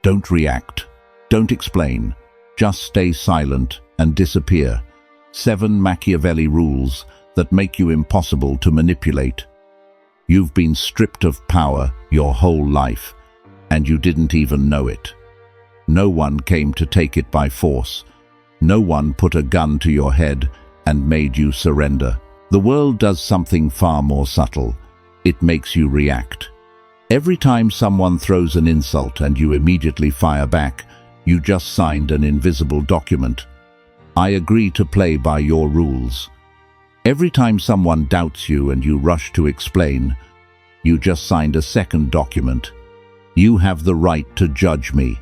Don't react. Don't explain. Just stay silent and disappear. 7 Machiavelli rules that make you impossible to manipulate. You've been stripped of power your whole life, and you didn't even know it. No one came to take it by force. No one put a gun to your head and made you surrender. The world does something far more subtle. It makes you react. Every time someone throws an insult and you immediately fire back, you just signed an invisible document. I agree to play by your rules. Every time someone doubts you and you rush to explain, you just signed a second document. You have the right to judge me.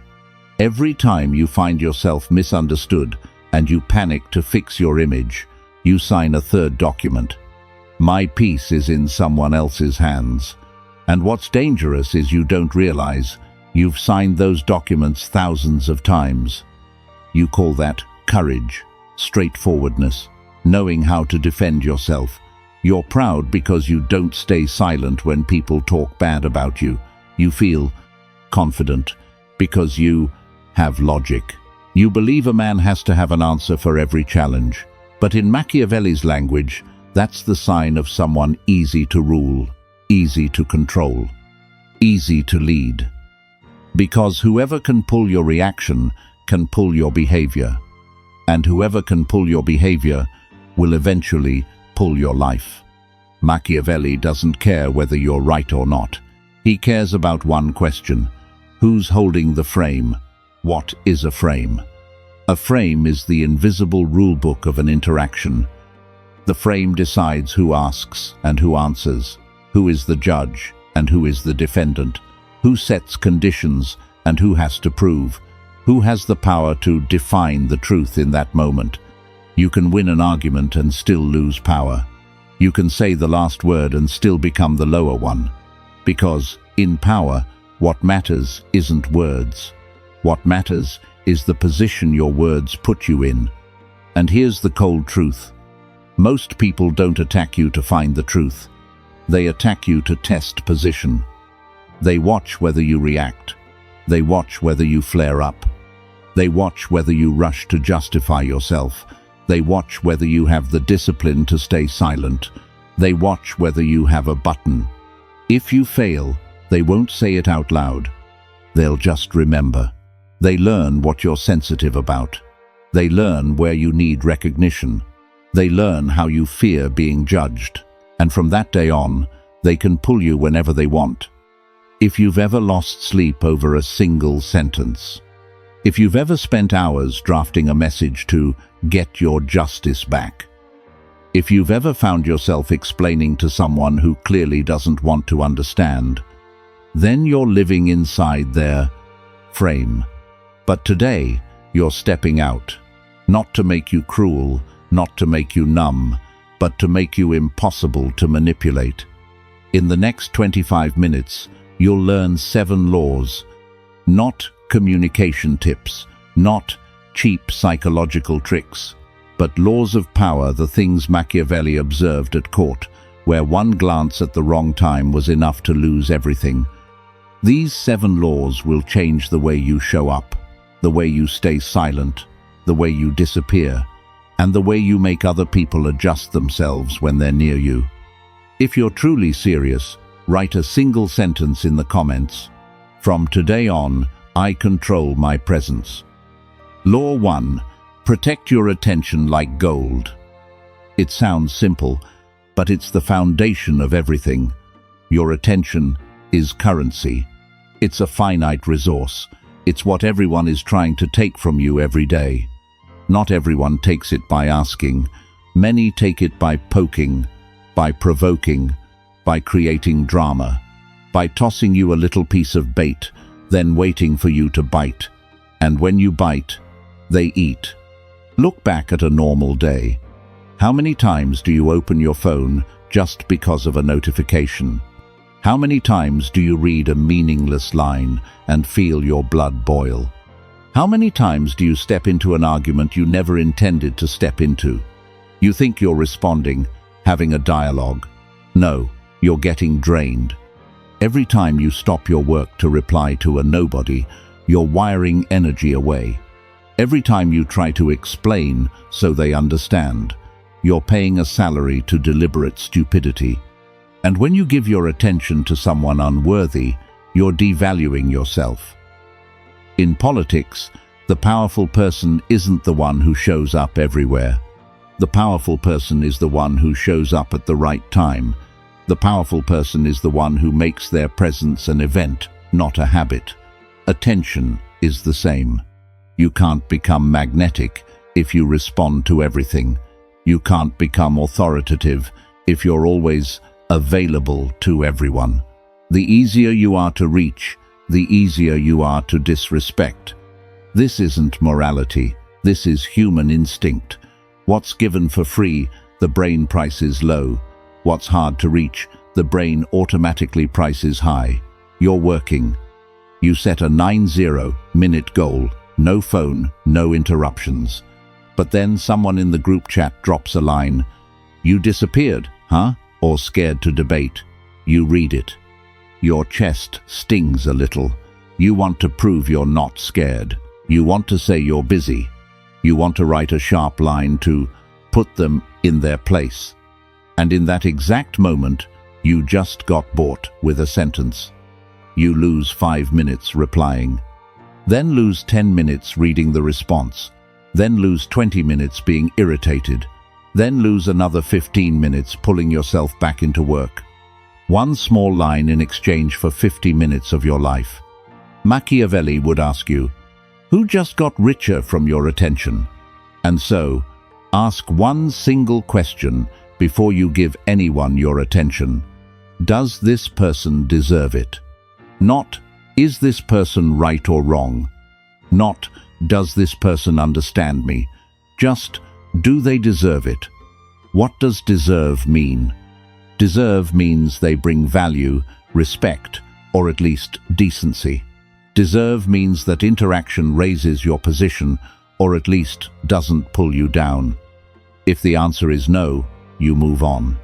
Every time you find yourself misunderstood and you panic to fix your image, you sign a third document. My peace is in someone else's hands. And what's dangerous is you don't realize you've signed those documents thousands of times. You call that courage, straightforwardness, knowing how to defend yourself. You're proud because you don't stay silent when people talk bad about you. You feel confident because you have logic. You believe a man has to have an answer for every challenge. But in Machiavelli's language, that's the sign of someone easy to rule, easy to control, easy to lead. Because whoever can pull your reaction can pull your behavior. And whoever can pull your behavior will eventually pull your life. Machiavelli doesn't care whether you're right or not. He cares about one question: who's holding the frame? What is a frame? A frame is the invisible rulebook of an interaction. The frame decides who asks and who answers, who is the judge and who is the defendant, who sets conditions and who has to prove, who has the power to define the truth in that moment. You can win an argument and still lose power. You can say the last word and still become the lower one. Because in power, what matters isn't words. What matters is the position your words put you in. And here's the cold truth. Most people don't attack you to find the truth. They attack you to test position. They watch whether you react. They watch whether you flare up. They watch whether you rush to justify yourself. They watch whether you have the discipline to stay silent. They watch whether you have a button. If you fail, they won't say it out loud. They'll just remember. They learn what you're sensitive about. They learn where you need recognition. They learn how you fear being judged. And from that day on, they can pull you whenever they want. If you've ever lost sleep over a single sentence, if you've ever spent hours drafting a message to get your justice back, if you've ever found yourself explaining to someone who clearly doesn't want to understand, then you're living inside their frame. But today, you're stepping out, not to make you cruel, not to make you numb, but to make you impossible to manipulate. In the next 25 minutes, you'll learn 7 laws, not communication tips, not cheap psychological tricks, but laws of power, the things Machiavelli observed at court, where one glance at the wrong time was enough to lose everything. These 7 laws will change the way you show up, the way you stay silent, the way you disappear, and the way you make other people adjust themselves when they're near you. If you're truly serious, write a single sentence in the comments. From today on, I control my presence. Law 1. Protect your attention like gold. It sounds simple, but it's the foundation of everything. Your attention is currency. It's a finite resource. It's what everyone is trying to take from you every day. Not everyone takes it by asking. Many take it by poking, by provoking, by creating drama, by tossing you a little piece of bait, then waiting for you to bite. And when you bite, they eat. Look back at a normal day. How many times do you open your phone just because of a notification? How many times do you read a meaningless line and feel your blood boil? How many times do you step into an argument you never intended to step into? You think you're responding, having a dialogue. No, you're getting drained. Every time you stop your work to reply to a nobody, You're wiring energy away. Every time you try to explain so they understand, you're paying a salary to deliberate stupidity. And when you give your attention to someone unworthy, you're devaluing yourself. In politics, the powerful person isn't the one who shows up everywhere. The powerful person is the one who shows up at the right time. The powerful person is the one who makes their presence an event, not a habit. Attention is the same. You can't become magnetic if you respond to everything. You can't become authoritative if you're always available to everyone. The easier you are to reach, the easier you are to disrespect. This isn't morality, this is human instinct. What's given for free, the brain prices low. What's hard to reach, the brain automatically prices high. You're working. You set a 90-minute goal, no phone, no interruptions. But then someone in the group chat drops a line. You disappeared, huh? Or scared to debate. You read it. Your chest stings a little. You want to prove you're not scared. You want to say you're busy. You want to write a sharp line to put them in their place. And in that exact moment, you just got bought with a sentence. You lose 5 minutes replying. Then lose 10 minutes reading the response. Then lose 20 minutes being irritated. Then lose another 15 minutes pulling yourself back into work. One small line in exchange for 50 minutes of your life. Machiavelli would ask you, who just got richer from your attention? And so, ask one single question before you give anyone your attention. Does this person deserve it? Not, is this person right or wrong? Not, does this person understand me? Just, do they deserve it? What does deserve mean? Deserve means they bring value, respect, or at least decency. Deserve means that interaction raises your position, or at least doesn't pull you down. If the answer is no, you move on.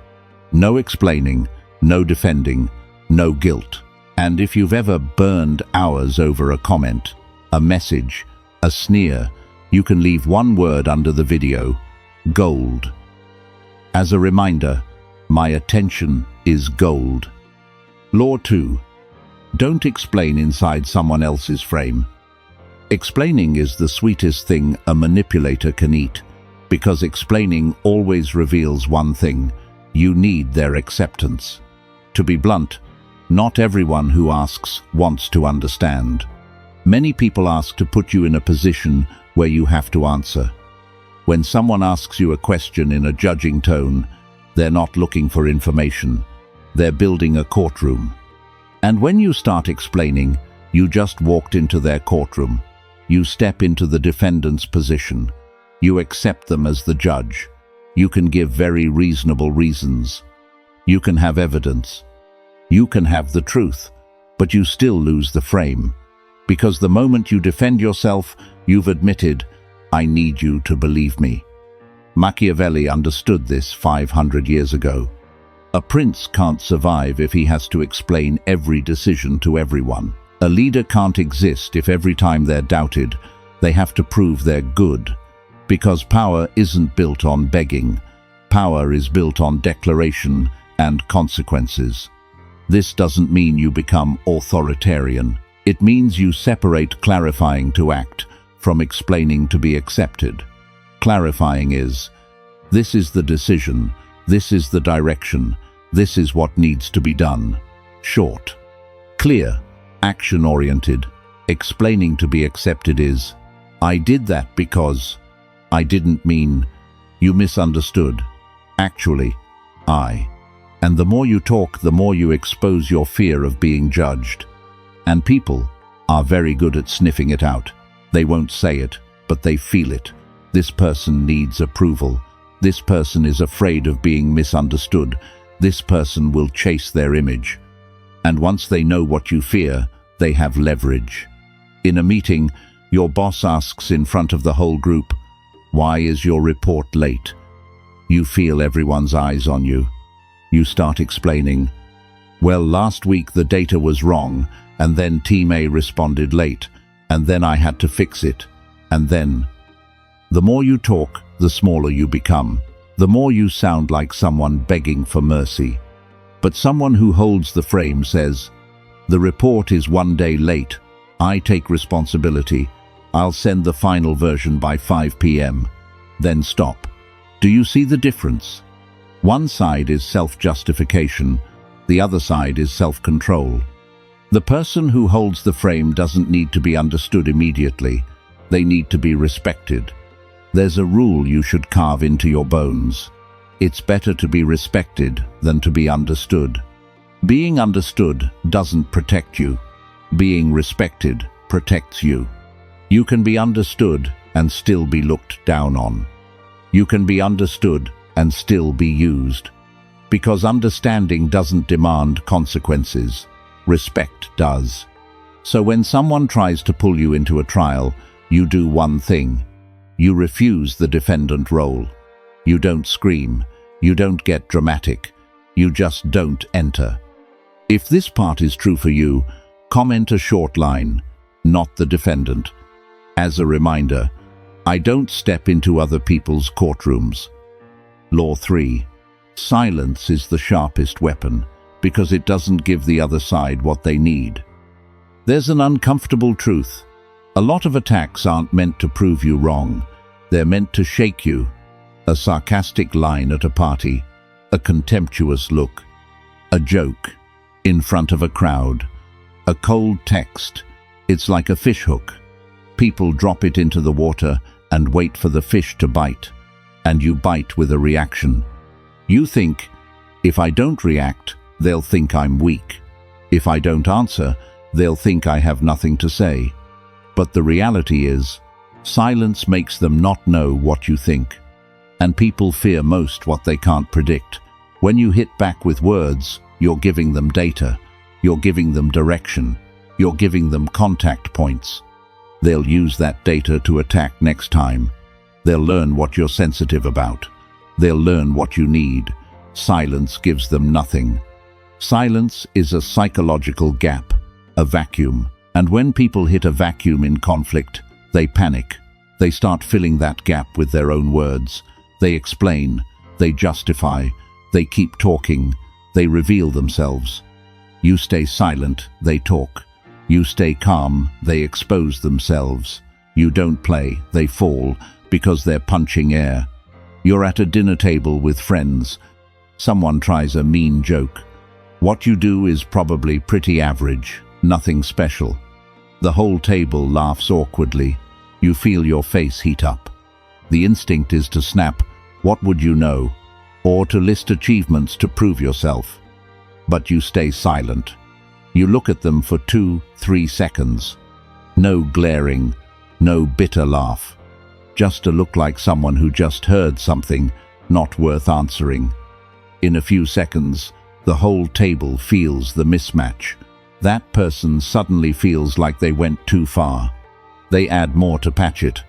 No explaining, no defending, no guilt. And if you've ever burned hours over a comment, a message, a sneer, you can leave one word under the video: gold. As a reminder, my attention is gold. Law 2. Don't explain inside someone else's frame. Explaining is the sweetest thing a manipulator can eat, because explaining always reveals one thing: you need their acceptance. To be blunt, not everyone who asks wants to understand. Many people ask to put you in a position where you have to answer. When someone asks you a question in a judging tone, they're not looking for information. They're building a courtroom. And when you start explaining, you just walked into their courtroom. You step into the defendant's position. You accept them as the judge. You can give very reasonable reasons. You can have evidence. You can have the truth, but you still lose the frame. Because the moment you defend yourself, you've admitted, I need you to believe me. Machiavelli understood this 500 years ago. A prince can't survive if he has to explain every decision to everyone. A leader can't exist if every time they're doubted, they have to prove they're good. Because power isn't built on begging. Power is built on declaration and consequences. This doesn't mean you become authoritarian. It means you separate clarifying to act from explaining to be accepted. Clarifying is, this is the decision, this is the direction, this is what needs to be done. Short. Clear, action-oriented. Explaining to be accepted is, I did that because, I didn't mean, you misunderstood. Actually, I. And the more you talk, the more you expose your fear of being judged. And people are very good at sniffing it out. They won't say it, but they feel it. This person needs approval. This person is afraid of being misunderstood. This person will chase their image. And once they know what you fear, they have leverage. In a meeting, your boss asks in front of the whole group, why is your report late? You feel everyone's eyes on you. You start explaining, well, last week the data was wrong, and then Team A responded late. And then I had to fix it. And then. The more you talk, the smaller you become. The more you sound like someone begging for mercy. But someone who holds the frame says, "The report is 1 day late. I take responsibility. I'll send the final version by 5 p.m. Then stop." Do you see the difference? One side is self-justification, the other side is self-control. The person who holds the frame doesn't need to be understood immediately. They need to be respected. There's a rule you should carve into your bones. It's better to be respected than to be understood. Being understood doesn't protect you. Being respected protects you. You can be understood and still be looked down on. You can be understood and still be used. Because understanding doesn't demand consequences. Respect does. So when someone tries to pull you into a trial, you do one thing. You refuse the defendant role. You don't scream. You don't get dramatic. You just don't enter. If this part is true for you, comment a short line, "Not the defendant." As a reminder, I don't step into other people's courtrooms. Law 3. Silence is the sharpest weapon because it doesn't give the other side what they need. There's an uncomfortable truth. A lot of attacks aren't meant to prove you wrong. They're meant to shake you. A sarcastic line at a party, a contemptuous look, a joke in front of a crowd, a cold text. It's like a fishhook. People drop it into the water and wait for the fish to bite, and you bite with a reaction. You think, if I don't react, they'll think I'm weak. If I don't answer, they'll think I have nothing to say. But the reality is, silence makes them not know what you think. And people fear most what they can't predict. When you hit back with words, you're giving them data. You're giving them direction. You're giving them contact points. They'll use that data to attack next time. They'll learn what you're sensitive about. They'll learn what you need. Silence gives them nothing. Silence is a psychological gap, a vacuum. And when people hit a vacuum in conflict, they panic. They start filling that gap with their own words. They explain, they justify, they keep talking, they reveal themselves. You stay silent, they talk. You stay calm, they expose themselves. You don't play, they fall, because they're punching air. You're at a dinner table with friends. Someone tries a mean joke. What you do is probably pretty average, nothing special. The whole table laughs awkwardly. You feel your face heat up. The instinct is to snap, "What would you know?" or to list achievements to prove yourself. But you stay silent. You look at them for 2-3 seconds. No glaring, no bitter laugh. Just to look like someone who just heard something not worth answering. In a few seconds, the whole table feels the mismatch. That person suddenly feels like they went too far. They add more to patch it.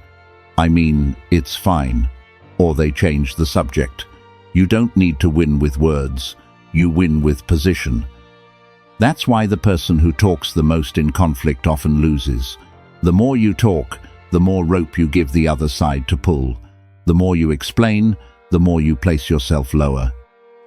I mean, it's fine. Or they change the subject. You don't need to win with words. You win with position. That's why the person who talks the most in conflict often loses. The more you talk, the more rope you give the other side to pull. The more you explain, the more you place yourself lower.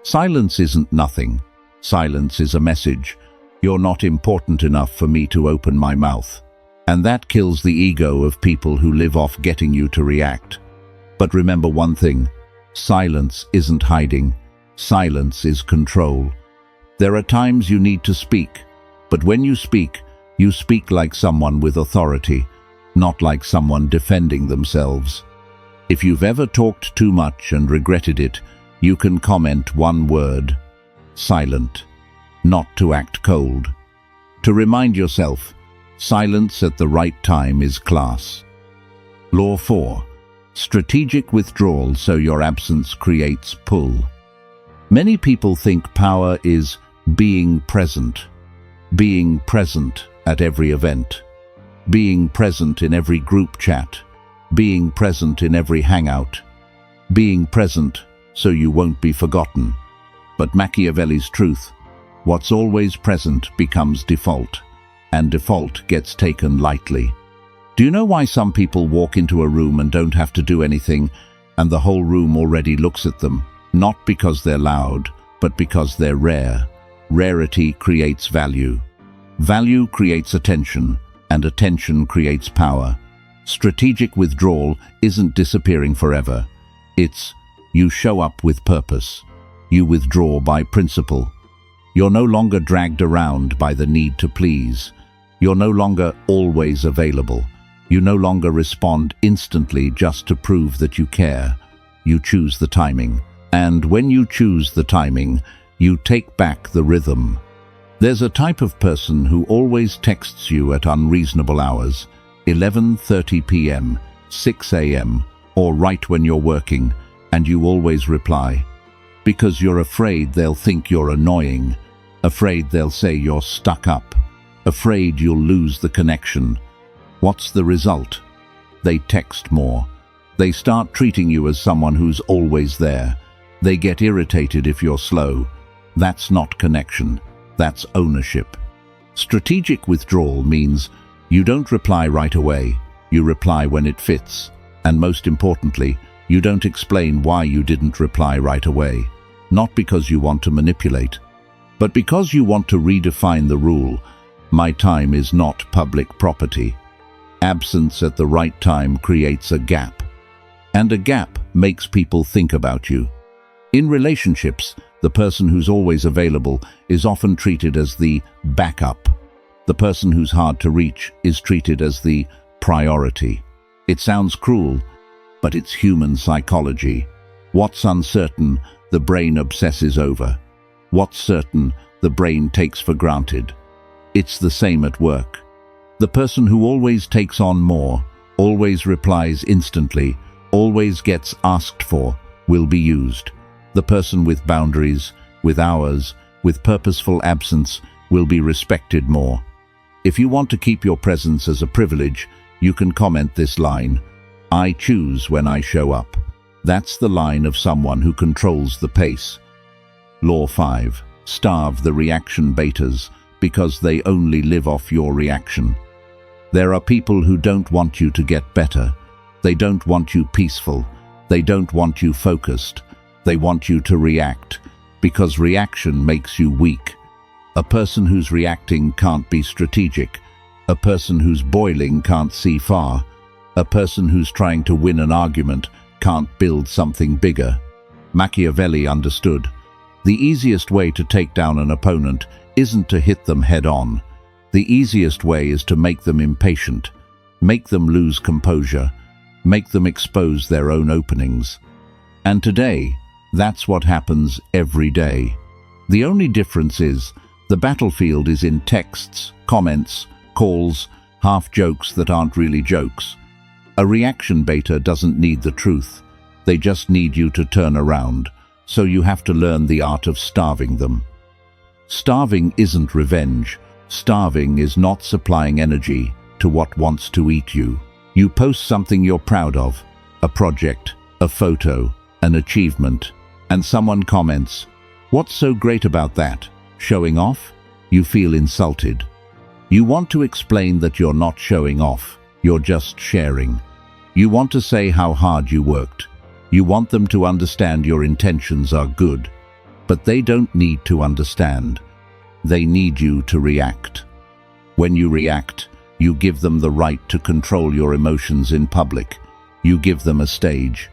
Silence isn't nothing. Silence is a message. You're not important enough for me to open my mouth. And that kills the ego of people who live off getting you to react. But remember one thing, silence isn't hiding. Silence is control. There are times you need to speak, but when you speak like someone with authority, not like someone defending themselves. If you've ever talked too much and regretted it, you can comment one word, silent. Not to act cold. To remind yourself, silence at the right time is class. Law 4. Strategic withdrawal so your absence creates pull. Many people think power is being present at every event, being present in every group chat, being present in every hangout, being present so you won't be forgotten. But Machiavelli's truth, what's always present becomes default, and default gets taken lightly. Do you know why some people walk into a room and don't have to do anything, and the whole room already looks at them? Not because they're loud, but because they're rare. Rarity creates value. Value creates attention, and attention creates power. Strategic withdrawal isn't disappearing forever. It's you show up with purpose. You withdraw by principle. You're no longer dragged around by the need to please. You're no longer always available. You no longer respond instantly just to prove that you care. You choose the timing. And when you choose the timing, you take back the rhythm. There's a type of person who always texts you at unreasonable hours, 11:30 p.m., 6 a.m., or right when you're working, and you always reply. Because you're afraid they'll think you're annoying, afraid they'll say you're stuck up, afraid you'll lose the connection. What's the result? They text more. They start treating you as someone who's always there. They get irritated if you're slow. That's not connection. That's ownership. Strategic withdrawal means you don't reply right away. You reply when it fits. And most importantly, you don't explain why you didn't reply right away. Not because you want to manipulate, but because you want to redefine the rule. My time is not public property. Absence at the right time creates a gap. And a gap makes people think about you. In relationships, the person who's always available is often treated as the backup. The person who's hard to reach is treated as the priority. It sounds cruel, but it's human psychology. What's uncertain, the brain obsesses over. What's certain, the brain takes for granted. It's the same at work. The person who always takes on more, always replies instantly, always gets asked for, will be used. The person with boundaries, with hours, with purposeful absence, will be respected more. If you want to keep your presence as a privilege, you can comment this line: I choose when I show up. That's the line of someone who controls the pace. Law 5. Starve the reaction betas because they only live off your reaction. There are people who don't want you to get better. They don't want you peaceful. They don't want you focused. They want you to react, because reaction makes you weak. A person who's reacting can't be strategic. A person who's boiling can't see far. A person who's trying to win an argument can't build something bigger. Machiavelli understood. The easiest way to take down an opponent isn't to hit them head-on. The easiest way is to make them impatient, make them lose composure, make them expose their own openings. And today, that's what happens every day. The only difference is the battlefield is in texts, comments, calls, half-jokes that aren't really jokes. A reaction beta doesn't need the truth. They just need you to turn around, so you have to learn the art of starving them. Starving isn't revenge. Starving is not supplying energy to what wants to eat you. You post something you're proud of, a project, a photo, an achievement, and someone comments, "What's so great about that? Showing off?" You feel insulted. You want to explain that you're not showing off, you're just sharing. You want to say how hard you worked. You want them to understand your intentions are good, but they don't need to understand. They need you to react. When you react, you give them the right to control your emotions in public. You give them a stage.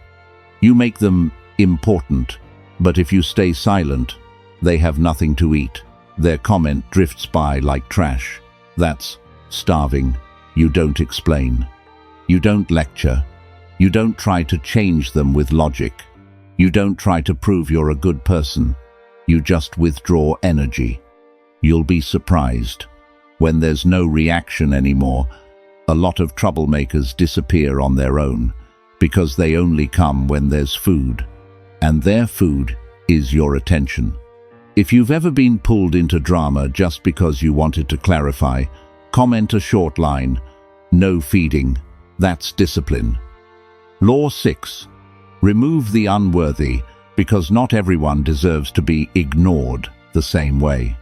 You make them important, but if you stay silent, they have nothing to eat. Their comment drifts by like trash. That's starving. You don't explain. You don't lecture. You don't try to change them with logic. You don't try to prove you're a good person. You just withdraw energy. You'll be surprised. When there's no reaction anymore, a lot of troublemakers disappear on their own, because they only come when there's food. And their food is your attention. If you've ever been pulled into drama just because you wanted to clarify, comment a short line: "No feeding." That's discipline. Law 6. Remove the unworthy, because not everyone deserves to be ignored the same way.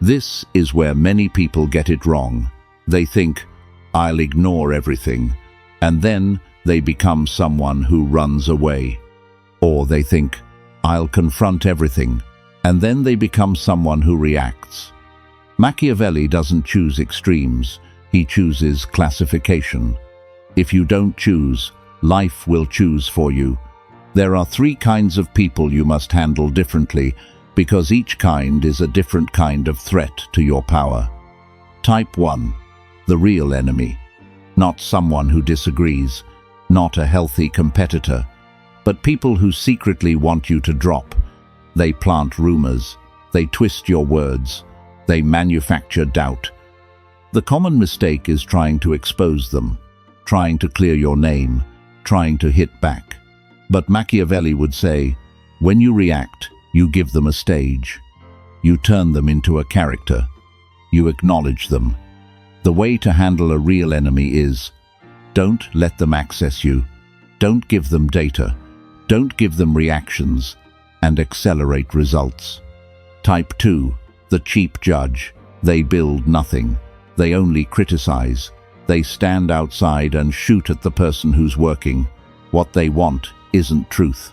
This is where many people get it wrong. They think, I'll ignore everything. And then they become someone who runs away. Or they think, I'll confront everything. And then they become someone who reacts. Machiavelli doesn't choose extremes, he chooses classification. If you don't choose, life will choose for you. There are 3 kinds of people you must handle differently, because each kind is a different kind of threat to your power. Type 1. The real enemy. Not someone who disagrees, not a healthy competitor, but people who secretly want you to drop. They plant rumors, they twist your words, they manufacture doubt. The common mistake is trying to expose them, trying to clear your name, trying to hit back. But Machiavelli would say, when you react, you give them a stage. You turn them into a character. You acknowledge them. The way to handle a real enemy is, don't let them access you. Don't give them data. Don't give them reactions, and accelerate results. Type 2. The cheap judge. They build nothing. They only criticize. They stand outside and shoot at the person who's working. What they want isn't truth.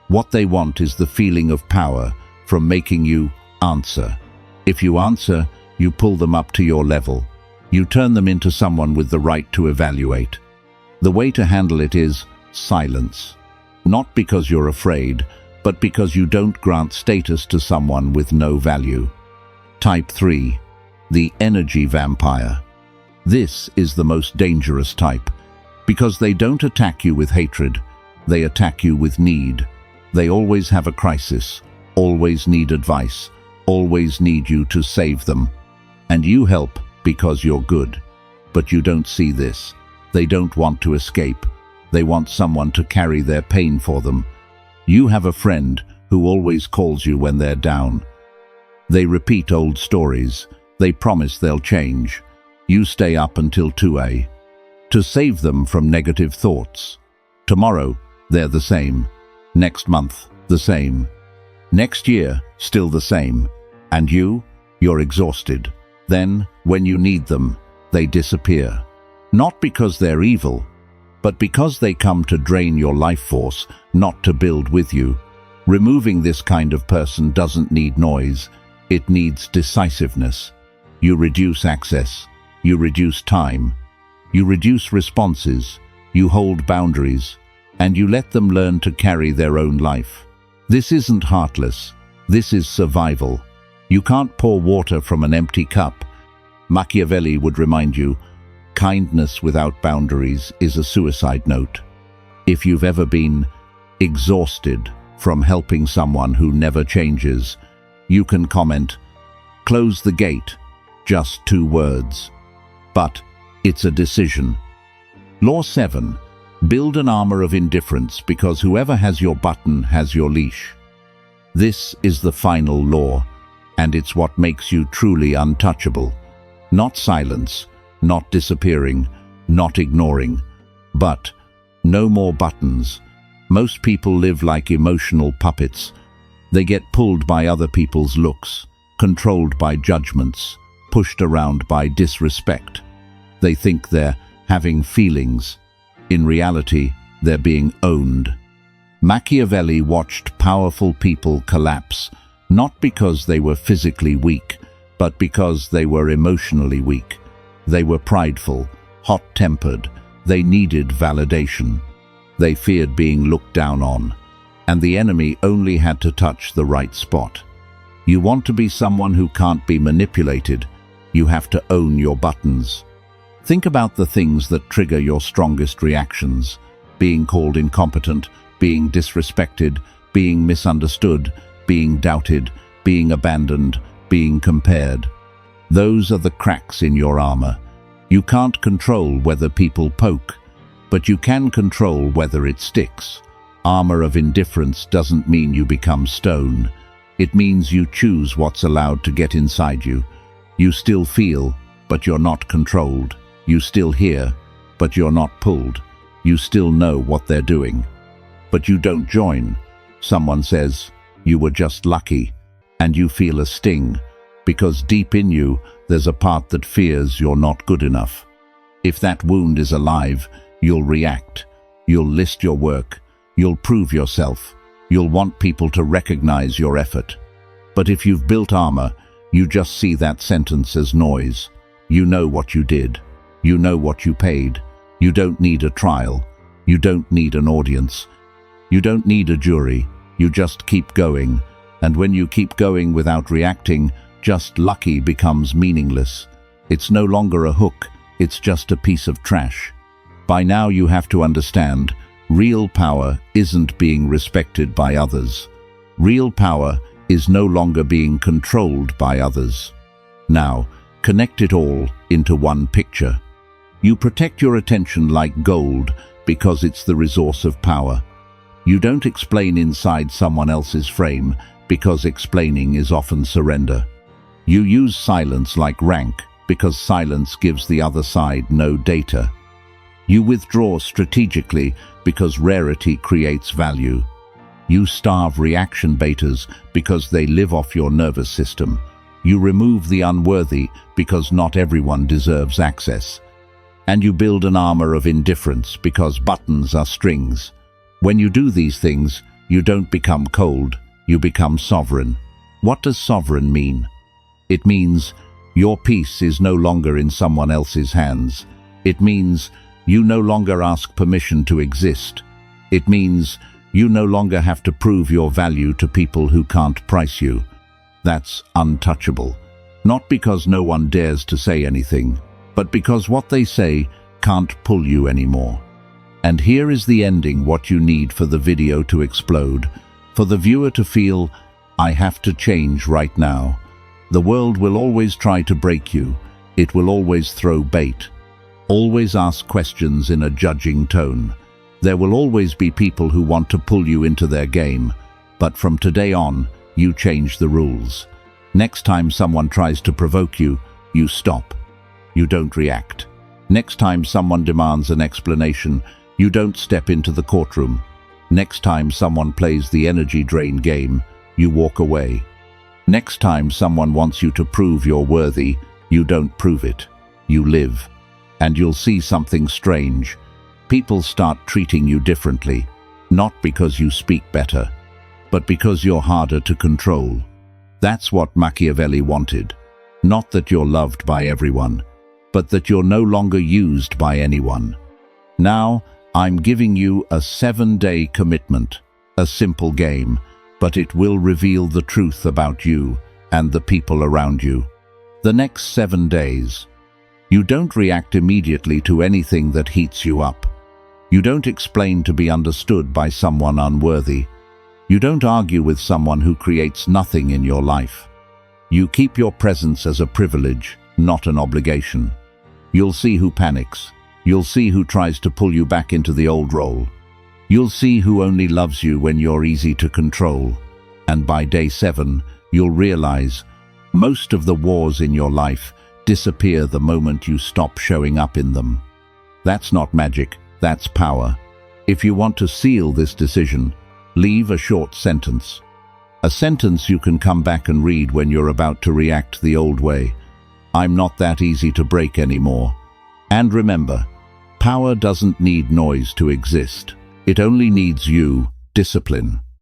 What they want is the feeling of power from making you answer. If you answer, you pull them up to your level. You turn them into someone with the right to evaluate. The way to handle it is silence. Not because you're afraid, but because you don't grant status to someone with no value. Type 3. The energy vampire. This is the most dangerous type, because they don't attack you with hatred, they attack you with need. They always have a crisis, always need advice, always need you to save them. And you help because you're good. But you don't see this. They don't want to escape. They want someone to carry their pain for them. You have a friend who always calls you when they're down. They repeat old stories. They promise they'll change. You stay up until 2 a.m. to save them from negative thoughts. Tomorrow, they're the same. Next month, the same. Next year, still the same. And you're exhausted. Then, when you need them, they disappear. Not because they're evil, but because they come to drain your life force, not to build with you. Removing this kind of person doesn't need noise. It needs decisiveness. You reduce access. You reduce time. You reduce responses. You hold boundaries. And you let them learn to carry their own life. This isn't heartless. This is survival. You can't pour water from an empty cup. Machiavelli would remind you, kindness without boundaries is a suicide note. If you've ever been exhausted from helping someone who never changes, you can comment, close the gate, just 2 words. But it's a decision. Law 7. Build an armor of indifference, because whoever has your button has your leash. This is the final law, and it's what makes you truly untouchable. Not silence, not disappearing, not ignoring, but no more buttons. Most people live like emotional puppets. They get pulled by other people's looks, controlled by judgments, pushed around by disrespect. They think they're having feelings. In reality, they're being owned. Machiavelli watched powerful people collapse, not because they were physically weak, but because they were emotionally weak. They were prideful, hot-tempered. They needed validation. They feared being looked down on. And the enemy only had to touch the right spot. You want to be someone who can't be manipulated. You have to own your buttons. Think about the things that trigger your strongest reactions. Being called incompetent, being disrespected, being misunderstood, being doubted, being abandoned, being compared. Those are the cracks in your armor. You can't control whether people poke, but you can control whether it sticks. Armor of indifference doesn't mean you become stone. It means you choose what's allowed to get inside you. You still feel, but you're not controlled. You still hear, but you're not pulled. You still know what they're doing, but you don't join. Someone says, you were just lucky, and you feel a sting, because deep in you, there's a part that fears you're not good enough. If that wound is alive, you'll react. You'll list your work. You'll prove yourself. You'll want people to recognize your effort. But if you've built armor, you just see that sentence as noise. You know what you did. You know what you paid. You don't need a trial. You don't need an audience. You don't need a jury. You just keep going. And when you keep going without reacting, just lucky becomes meaningless. It's no longer a hook. It's just a piece of trash. By now you have to understand, real power isn't being respected by others. Real power is no longer being controlled by others. Now, connect it all into one picture. You protect your attention like gold because it's the resource of power. You don't explain inside someone else's frame because explaining is often surrender. You use silence like rank because silence gives the other side no data. You withdraw strategically because rarity creates value. You starve reaction betas because they live off your nervous system. You remove the unworthy because not everyone deserves access. And you build an armor of indifference because buttons are strings. When you do these things, you don't become cold, you become sovereign. What does sovereign mean? It means your peace is no longer in someone else's hands. It means you no longer ask permission to exist. It means you no longer have to prove your value to people who can't price you. That's untouchable. Not because no one dares to say anything, but because what they say can't pull you anymore. And here is the ending, what you need for the video to explode, for the viewer to feel, I have to change right now. The world will always try to break you. It will always throw bait. Always ask questions in a judging tone. There will always be people who want to pull you into their game. But from today on, you change the rules. Next time someone tries to provoke you, you stop. You don't react. Next time someone demands an explanation, you don't step into the courtroom. Next time someone plays the energy drain game, you walk away. Next time someone wants you to prove you're worthy, you don't prove it. You live. And you'll see something strange. People start treating you differently, not because you speak better, but because you're harder to control. That's what Machiavelli wanted. Not that you're loved by everyone, but that you're no longer used by anyone. Now, I'm giving you a 7-day commitment, a simple game, but it will reveal the truth about you and the people around you. The next 7 days, you don't react immediately to anything that heats you up. You don't explain to be understood by someone unworthy. You don't argue with someone who creates nothing in your life. You keep your presence as a privilege, not an obligation. You'll see who panics. You'll see who tries to pull you back into the old role. You'll see who only loves you when you're easy to control. And by day 7, you'll realize most of the wars in your life disappear the moment you stop showing up in them. That's not magic, that's power. If you want to seal this decision, leave a short sentence. A sentence you can come back and read when you're about to react the old way. I'm not that easy to break anymore. And remember, power doesn't need noise to exist. It only needs you, discipline.